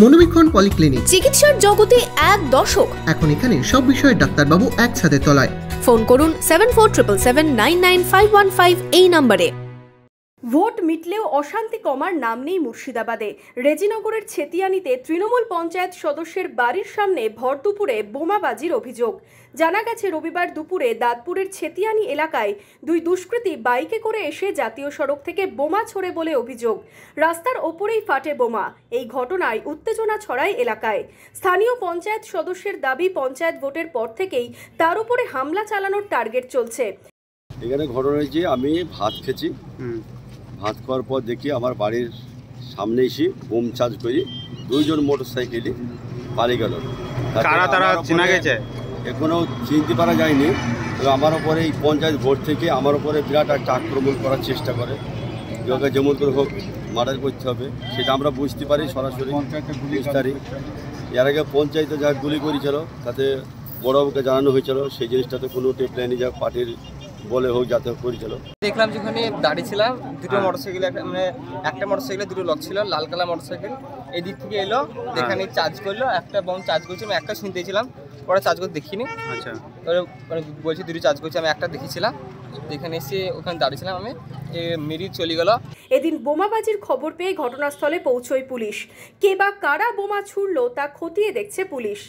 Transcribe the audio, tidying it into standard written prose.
মনোবীক্ষণ polyclinic, চিকিৎসার জগতে এক দশক। এখন এখানে সব বিষয়ে ডাক্তারবাবু একসাথে তলায়। ফোন করুন 7477799515 এই নম্বরে। ভোট মিটলেও অশান্তি কমার নাম নেই মুর্শিদাবাদে। রেজিনগরের ছেতিয়ানিতে তৃণমূল পঞ্চায়েত সদস্যের বাড়ির সামনে ভর দুপুরে বোমাবাজির অভিযোগ। জানা গেছে রবিবার দুপুরে দাঁতপুরের ছেতিয়ানি এলাকায় দুই দুষ্কৃতী বাইকে করে এসে জাতীয় সড়ক থেকে বোমা ছোড়ে বলে অভিযোগ। রাস্তার ওপরেই ফাটে বোমা। এই ঘটনায় উত্তেজনা ছড়ায় এলাকায়। স্থানীয় পঞ্চায়েত সদস্যের দাবি, পঞ্চায়েত ভোটের পর থেকেই তার উপরে হামলা চালানোর টার্গেট চলছে। এখানে ঘটনা হয়েছে, আমি ভাত খেয়েছি, ভাত খাওয়ার পর দেখি আমার বাড়ির সামনে এসে বোম চার্জ করি, দুইজন মোটর সাইকেলে পালিয়ে গেল। তারা চেনা গেছে, এখনও চিনতে পারা যায়নি। তবে আমার ওপরে এই পঞ্চায়েত ভোট থেকে আমার ওপরে বিরাট একটা আক্রমণ করার চেষ্টা করে। যোগে যেমন করে হোক মার্ডার করতে হবে, সেটা আমরা বুঝতে পারি সরাসরি বুঝতে। এর আগে পঞ্চায়েতে যা গুলি করেছিল তাতে বড়বাবুকে জানানো হয়েছিল, সেই জিনিসটাতে কোনো প্ল্যানই যা পার্টির বলে হোক যাতে করেছিল। দেখলাম যেখানে দাঁড়িয়েছিলাম, দুটো মোটরসাইকেল, একটা মোটরসাইকেলে দুটো লোক ছিল, লাল কালার মোটরসাইকেল। এই দিক থেকে এলো, এখানে চার্জ করলো, একটা বম চার্জ করছি, আমি একটা শুনতেছিলাম, ওরা চার্জ করতে দেখিনি। আচ্ছা, বলছি দুটো চার্জ করছি, আমি একটা দেখেছিলাম। এখানে এসে ওখানে দাঁড়িয়েছিলাম, আমি মেরি চলে গেল। এদিন বোমাবাজির খবর পেয়ে ঘটনাস্থলে পৌঁছয় পুলিশ। কে বা কারা বোমা ছুড়লো তা খতিয়ে দেখছে পুলিশ।